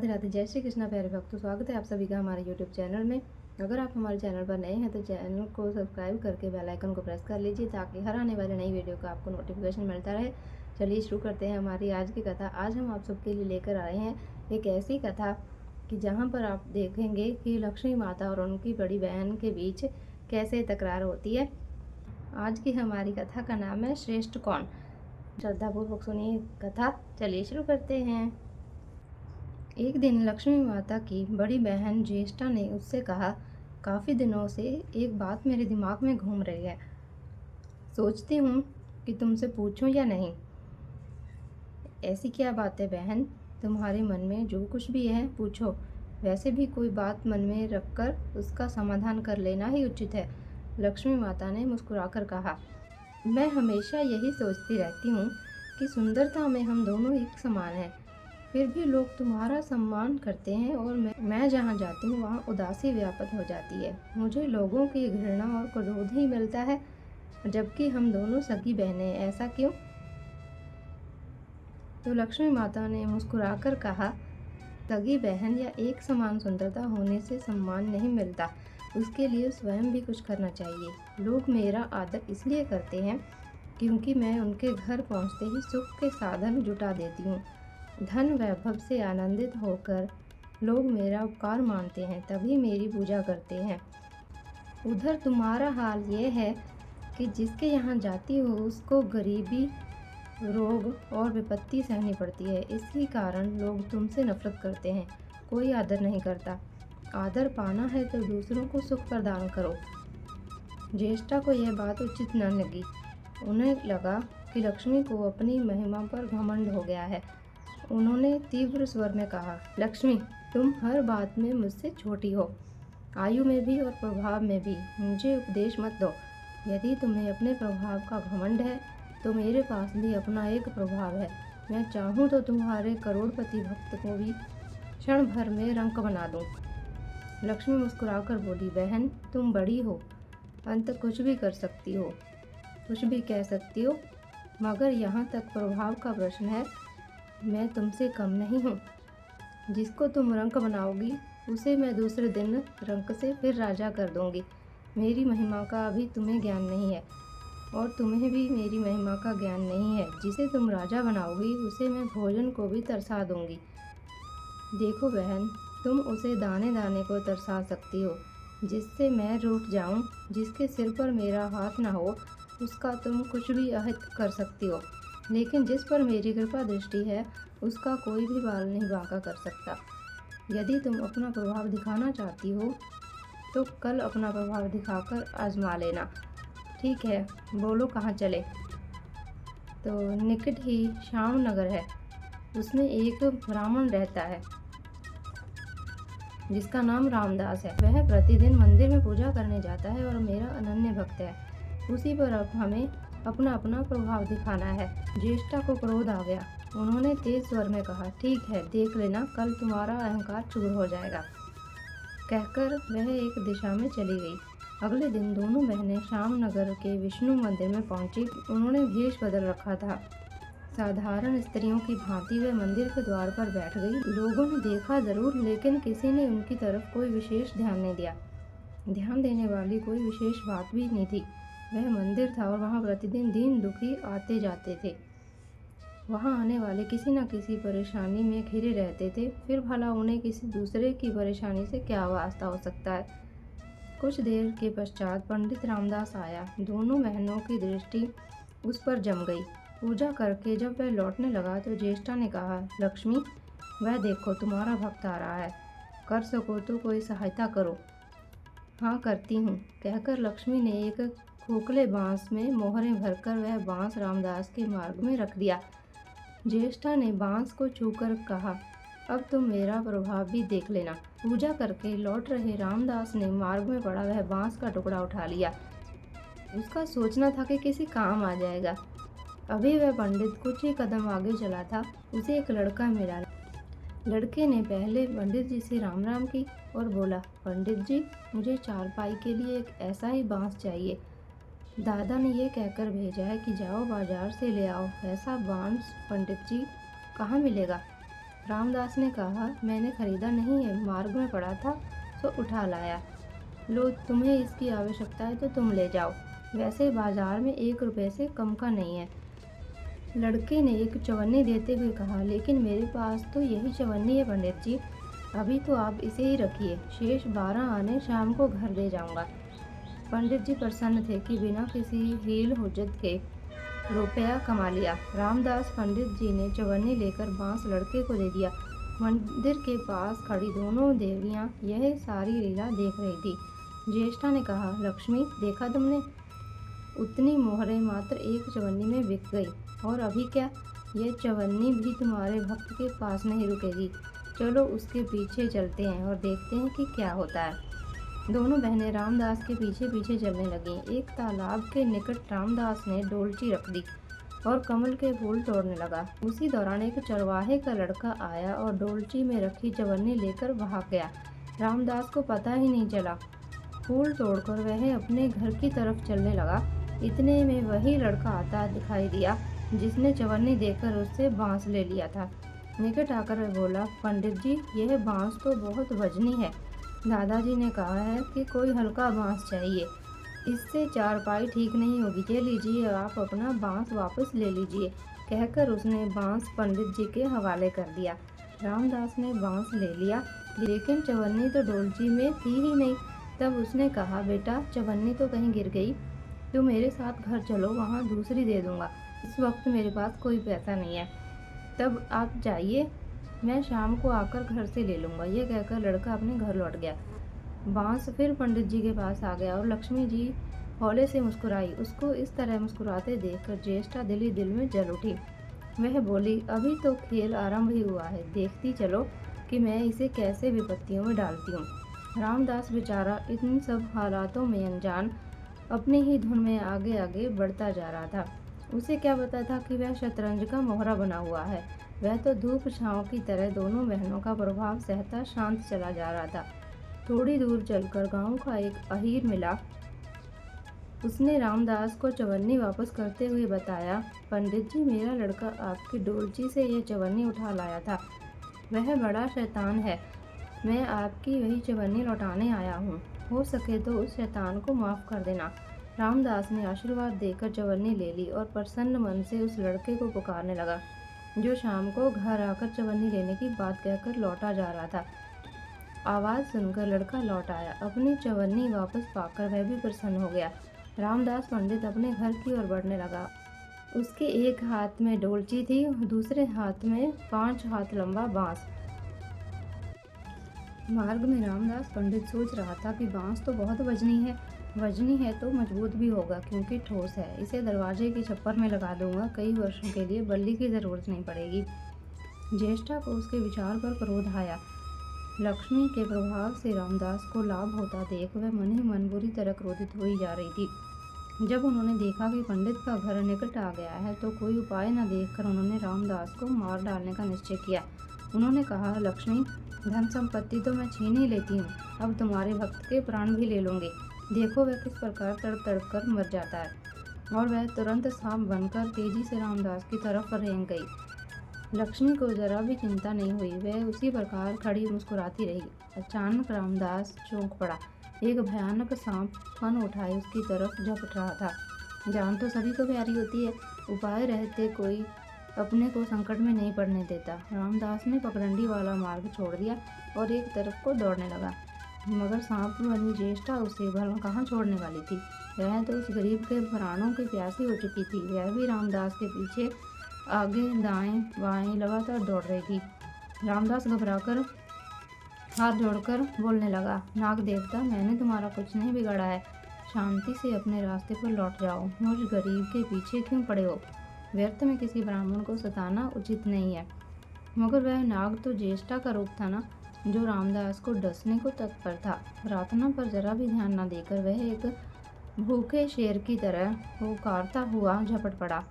राधे राधे, जय श्री कृष्णा प्यारे भक्तों। स्वागत है आप सभी का हमारे YouTube चैनल में। अगर आप हमारे चैनल पर नए हैं तो चैनल को सब्सक्राइब करके बेल आइकन को प्रेस कर लीजिए ताकि हर आने वाली नई वीडियो का आपको नोटिफिकेशन मिलता रहे। चलिए शुरू करते हैं हमारी आज की कथा। आज हम आप सबके लिए लेकर आए हैं एक ऐसी कथा कि जहाँ पर आप देखेंगे कि लक्ष्मी माता और उनकी बड़ी बहन के बीच कैसे तकरार होती है। आज की हमारी कथा का नाम है श्रेष्ठ कौन। श्रद्धापूर्वक सुनिए कथा। चलिए शुरू करते हैं। एक दिन लक्ष्मी माता की बड़ी बहन ज्येष्ठा ने उससे कहा, काफ़ी दिनों से एक बात मेरे दिमाग में घूम रही है, सोचती हूँ कि तुमसे पूछूं या नहीं। ऐसी क्या बात है बहन, तुम्हारे मन में जो कुछ भी है पूछो। वैसे भी कोई बात मन में रखकर उसका समाधान कर लेना ही उचित है। लक्ष्मी माता ने मुस्कुराकर कहा, मैं हमेशा यही सोचती रहती हूँ कि सुंदरता में हम दोनों एक समान हैं। फिर भी लोग तुम्हारा सम्मान करते हैं और मैं जहाँ जाती हूँ वहाँ उदासी व्याप्त हो जाती है। मुझे लोगों की घृणा और क्रोध ही मिलता है, जबकि हम दोनों सगी बहनें हैं। ऐसा क्यों? तो लक्ष्मी माता ने मुस्कुराकर कहा, सगी बहन या एक समान सुंदरता होने से सम्मान नहीं मिलता, उसके लिए स्वयं भी कुछ करना चाहिए। लोग मेरा आदर इसलिए करते हैं क्योंकि मैं उनके घर पहुँचते ही सुख के साधन जुटा देती हूँ। धन वैभव से आनंदित होकर लोग मेरा उपकार मानते हैं, तभी मेरी पूजा करते हैं। उधर तुम्हारा हाल ये है कि जिसके यहाँ जाती हो उसको गरीबी, रोग और विपत्ति सहनी पड़ती है। इसी कारण लोग तुमसे नफरत करते हैं, कोई आदर नहीं करता। आदर पाना है तो दूसरों को सुख प्रदान करो। ज्येष्ठा को यह बात उचित न लगी। उन्हें लगा कि लक्ष्मी को अपनी महिमा पर घमंड हो गया है। उन्होंने तीव्र स्वर में कहा, लक्ष्मी, तुम हर बात में मुझसे छोटी हो, आयु में भी और प्रभाव में भी। मुझे उपदेश मत दो। यदि तुम्हें अपने प्रभाव का घमंड है तो मेरे पास भी अपना एक प्रभाव है। मैं चाहूँ तो तुम्हारे करोड़पति भक्त को भी क्षण भर में रंक बना दूँ। लक्ष्मी मुस्कुराकर बोली, बहन, तुम बड़ी हो, अंत कुछ भी कर सकती हो, कुछ भी कह सकती हो, मगर यहाँ तक प्रभाव का प्रश्न है, मैं तुमसे कम नहीं हूँ। जिसको तुम रंक बनाओगी उसे मैं दूसरे दिन रंक से फिर राजा कर दूंगी। मेरी महिमा का अभी तुम्हें ज्ञान नहीं है और तुम्हें भी मेरी महिमा का ज्ञान नहीं है। जिसे तुम राजा बनाओगी उसे मैं भोजन को भी तरसा दूंगी। देखो बहन, तुम उसे दाने दाने को तरसा सकती हो, जिससे मैं रूठ जाऊं। जिसके सिर पर मेरा हाथ ना हो उसका तुम कुछ भी अहित कर सकती हो, लेकिन जिस पर मेरी कृपा दृष्टि है उसका कोई भी बाल नहीं बांका कर सकता। यदि तुम अपना प्रभाव दिखाना चाहती हो तो कल अपना प्रभाव दिखाकर आजमा लेना। ठीक है, बोलो कहाँ चले? तो निकट ही श्याम नगर है, उसमें एक ब्राह्मण रहता है जिसका नाम रामदास है। वह प्रतिदिन मंदिर में पूजा करने जाता है और मेरा अनन्य भक्त है। उसी पर अब हमें अपना अपना प्रभाव दिखाना है। ज्येष्ठा को क्रोध आ गया। उन्होंने तेज स्वर में कहा, ठीक है, देख लेना, कल तुम्हारा अहंकार चूर हो जाएगा। कहकर वह एक दिशा में चली गई। अगले दिन दोनों बहनें श्याम नगर के विष्णु मंदिर में पहुंची। उन्होंने भेष बदल रखा था। साधारण स्त्रियों की भांति वह मंदिर के द्वार पर बैठ गई। लोगों ने देखा जरूर, लेकिन किसी ने उनकी तरफ कोई विशेष ध्यान नहीं दिया। ध्यान देने वाली कोई विशेष बात भी नहीं थी। वह मंदिर था और वहाँ प्रतिदिन दीन दुखी आते जाते थे। वहाँ आने वाले किसी न किसी परेशानी में घिरे रहते थे। फिर भला उन्हें किसी दूसरे की परेशानी से क्या वास्ता हो सकता है। कुछ देर के पश्चात पंडित रामदास आया। दोनों बहनों की दृष्टि उस पर जम गई। पूजा करके जब वह लौटने लगा तो ज्येष्ठा ने कहा, लक्ष्मी, वह देखो तुम्हारा भक्त आ रहा है, कर सको तो कोई सहायता करो। हाँ, करती हूँ, कहकर लक्ष्मी ने एक खोखले बांस में मोहरें भरकर वह बांस रामदास के मार्ग में रख दिया। ज्येष्ठा ने बांस को छूकर कहा, अब तुम मेरा प्रभाव भी देख लेना। पूजा करके लौट रहे रामदास ने मार्ग में पड़ा वह बांस का टुकड़ा उठा लिया। उसका सोचना था कि किसी काम आ जाएगा। अभी वह पंडित कुछ ही कदम आगे चला था, उसे एक लड़का मिला। लड़के ने पहले पंडित जी से राम राम की और बोला, पंडित जी, मुझे चारपाई के लिए एक ऐसा ही बांस चाहिए। दादा ने ये कहकर भेजा है कि जाओ बाजार से ले आओ। ऐसा बांस पंडित जी कहाँ मिलेगा? रामदास ने कहा, मैंने खरीदा नहीं है, मार्ग में पड़ा था तो उठा लाया। लो, तुम्हें इसकी आवश्यकता है तो तुम ले जाओ, वैसे बाजार में 1 रुपए से कम का नहीं है। लड़के ने एक चवन्नी देते हुए कहा, लेकिन मेरे पास तो यही चवन्नी है पंडित जी, अभी तो आप इसे ही रखिए, शेष 12 आने शाम को घर ले जाऊंगा। पंडित जी प्रसन्न थे कि बिना किसी हील हुज्जत के रुपया कमा लिया। रामदास पंडित जी ने चवन्नी लेकर बांस लड़के को दे दिया। मंदिर के पास खड़ी दोनों देवियां यह सारी लीला देख रही थी। ज्येष्ठा ने कहा, लक्ष्मी, देखा तुमने, उतनी मोहरें मात्र एक चवन्नी में बिक गई, और अभी क्या, यह चवन्नी भी तुम्हारे भक्त के पास नहीं रुकेगी। चलो उसके पीछे चलते हैं और देखते हैं कि क्या होता है। दोनों बहनें रामदास के पीछे पीछे चलने लगीं। एक तालाब के निकट रामदास ने डोलची रख दी और कमल के फूल तोड़ने लगा। उसी दौरान एक चरवाहे का लड़का आया और डोलची में रखी चवन्नी लेकर भाग गया। रामदास को पता ही नहीं चला। फूल तोड़कर वह अपने घर की तरफ चलने लगा। इतने में वही लड़का आता दिखाई दिया जिसने चवन्नी देकर उससे बांस ले लिया था। निकट आकर वह बोला, पंडित जी, यह बांस तो बहुत वजनी है। दादाजी ने कहा है कि कोई हल्का बांस चाहिए, इससे चारपाई ठीक नहीं होगी। ये लीजिए, आप अपना बांस वापस ले लीजिए। कहकर उसने बांस पंडित जी के हवाले कर दिया। रामदास ने बांस ले लिया, लेकिन चवन्नी तो डोलची में थी ही नहीं। तब उसने कहा, बेटा, चवन्नी तो कहीं गिर गई, तो मेरे साथ घर चलो, वहाँ दूसरी दे दूँगा। इस वक्त मेरे पास कोई पैसा नहीं है, तब आप जाइए, मैं शाम को आकर घर से ले लूँगा। यह कहकर लड़का अपने घर लौट गया। बांस फिर पंडित जी के पास आ गया और लक्ष्मी जी हौले से मुस्कुराई। उसको इस तरह मुस्कुराते देखकर ज्येष्ठा दिल ही दिल में जल उठी। वह बोली, अभी तो खेल आरंभ ही हुआ है, देखती चलो कि मैं इसे कैसे विपत्तियों में डालती हूँ। रामदास बेचारा इन सब हालातों में अनजान अपनी ही धुन में आगे आगे बढ़ता जा रहा था। उसे क्या पता था कि वह शतरंज का मोहरा बना हुआ है। वह तो धूप छांव की तरह दोनों बहनों का प्रभाव सहता शांत चला जा रहा था। थोड़ी दूर चलकर गांव का एक अहीर मिला। उसने रामदास को चवन्नी वापस करते हुए बताया, पंडित जी, मेरा लड़का आपकी डोलची से यह चवन्नी उठा लाया था। वह बड़ा शैतान है, मैं आपकी वही चवन्नी लौटाने आया हूँ। हो सके तो उस शैतान को माफ़ कर देना। रामदास ने आशीर्वाद देकर चवन्नी ले ली और प्रसन्न मन से उस लड़के को पुकारने लगा, जो शाम को घर आकर चवन्नी लेने की बात कहकर लौटा जा रहा था। आवाज़ सुनकर लड़का लौट आया। अपनी चवन्नी वापस पाकर वह भी प्रसन्न हो गया। रामदास पंडित अपने घर की ओर बढ़ने लगा। उसके एक हाथ में डोलची थी, दूसरे हाथ में 5 हाथ लंबा बांस। मार्ग में रामदास पंडित सोच रहा था कि बांस तो बहुत वजनी है तो मजबूत भी होगा, क्योंकि ठोस है। इसे दरवाजे की छप्पर में लगा दूंगा, कई वर्षों के लिए बल्ली की ज़रूरत नहीं पड़ेगी। ज्येष्ठा को उसके विचार पर क्रोध आया। लक्ष्मी के प्रभाव से रामदास को लाभ होता देख वह मन ही मन बुरी तरह क्रोधित हो ही जा रही थी। जब उन्होंने देखा कि पंडित का घर निकट आ गया है तो कोई उपाय न देखकर उन्होंने रामदास को मार डालने का निश्चय किया। उन्होंने कहा, लक्ष्मी, धन संपत्ति तो मैं छीन ही लेती हूँ, अब तुम्हारे भक्त के प्राण भी ले लूँगी। देखो वह किस प्रकार तड़प तड़प कर मर जाता है। और वह तुरंत सांप बनकर तेजी से रामदास की तरफ रेंग गई। लक्ष्मी को जरा भी चिंता नहीं हुई, वह उसी प्रकार खड़ी मुस्कुराती रही। अचानक रामदास चौंक पड़ा। एक भयानक सांप फन उठाए उसकी तरफ झपट रहा था। जान तो सभी को प्यारी होती है, उपाय रहते कोई अपने को संकट में नहीं पड़ने देता। रामदास ने पगडंडी वाला मार्ग छोड़ दिया और एक तरफ को दौड़ने लगा, मगर सांप बनी ज्येष्ठा उसे भला कहाँ छोड़ने वाली थी। वह तो उस गरीब के प्राणों की प्यासी हो चुकी थी। वह भी रामदास के पीछे आगे दाएं बाएं लगातार दौड़ रही थी। रामदास घबराकर हाथ जोड़कर बोलने लगा, नाग देवता, मैंने तुम्हारा कुछ नहीं बिगाड़ा है, शांति से अपने रास्ते पर लौट जाओ। मुझ गरीब के पीछे क्यों पड़े हो? व्यर्थ में किसी ब्राह्मण को सताना उचित नहीं है। मगर वह नाग तो ज्येष्ठा का रूप था ना, जो रामदास को डसने को तत्पर था। प्रार्थना पर जरा भी ध्यान न देकर वह एक भूखे शेर की तरह पुकारता हुआ झपट पड़ा।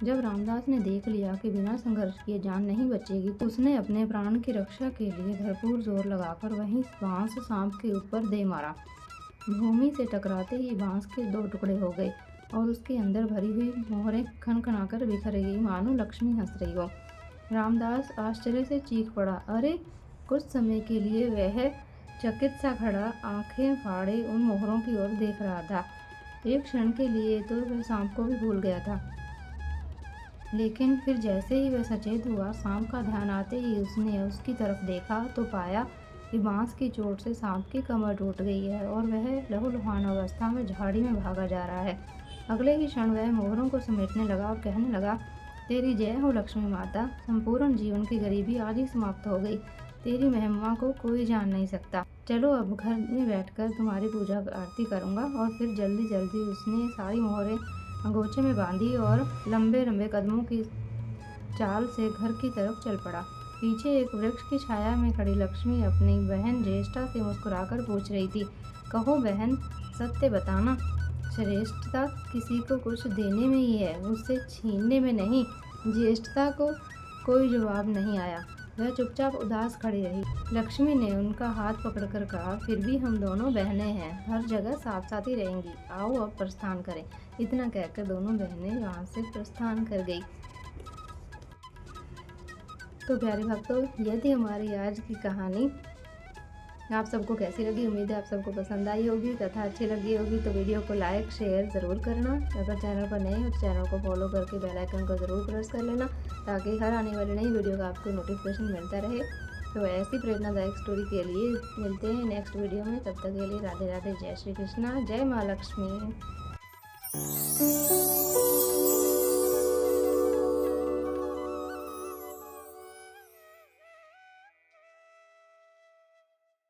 जब रामदास ने देख लिया कि बिना संघर्ष किए जान नहीं बचेगी, तो उसने अपने प्राण की रक्षा के लिए भरपूर जोर लगाकर वहीं बांस सांप के ऊपर दे मारा। भूमि से टकराते ही बांस के 2 टुकड़े हो गए और उसके अंदर भरी हुई मोहरें खनखनाकर बिखर गई, मानो लक्ष्मी हंस रही हो। रामदास आश्चर्य से चीख पड़ा, अरे! कुछ समय के लिए वह चकित सा खड़ा आंखें फाड़े उन मोहरों की ओर देख रहा था। एक क्षण के लिए तो वह सांप को भी भूल गया था, लेकिन फिर जैसे ही वह सचेत हुआ, सांप का ध्यान आते ही उसने उसकी तरफ देखा तो पाया कि बांस की चोट से सांप की कमर टूट गई है और वह लहूलुहान अवस्था में झाड़ी में भागा जा रहा है। अगले ही क्षण वह मोहरों को समेटने लगा और कहने लगा, तेरी जय हो लक्ष्मी माता, संपूर्ण जीवन की गरीबी आज ही समाप्त हो गई। तेरी महिमा को कोई जान नहीं सकता। चलो अब घर में बैठकर तुम्हारी पूजा आरती करूँगा। और फिर जल्दी जल्दी उसने सारी मोहरें अंगोछे में बांधी और लंबे लंबे कदमों की चाल से घर की तरफ चल पड़ा। पीछे एक वृक्ष की छाया में खड़ी लक्ष्मी अपनी बहन ज्येष्ठा से मुस्कुराकर पूछ रही थी, कहो बहन, सत्य बताना, श्रेष्ठता किसी को कुछ देने में ही है, उससे छीनने में नहीं। ज्येष्ठता को कोई जवाब नहीं आया। वह चुपचाप उदास खड़ी रही। लक्ष्मी ने उनका हाथ पकड़कर कहा, फिर भी हम दोनों बहनें हैं, हर जगह साथ साथ ही रहेंगी। आओ अब प्रस्थान करें। इतना कहकर दोनों बहनें वहाँ से प्रस्थान कर गई। तो प्यारे भक्तों, यह थी हमारी आज की कहानी। आप सबको कैसी लगी? उम्मीद है आप सबको पसंद आई होगी तथा अच्छी लगी होगी। तो वीडियो को लाइक शेयर ज़रूर करना। अगर चैनल पर नए हो तो चैनल को फॉलो करके बेल आइकन को ज़रूर प्रेस कर लेना, ताकि हर आने वाली नई वीडियो का आपको नोटिफिकेशन मिलता रहे। तो ऐसी प्रेरणादायक स्टोरी के लिए मिलते हैं नेक्स्ट वीडियो में। तब तक के लिए राधे राधे, जय श्री कृष्णा, जय माँ लक्ष्मी।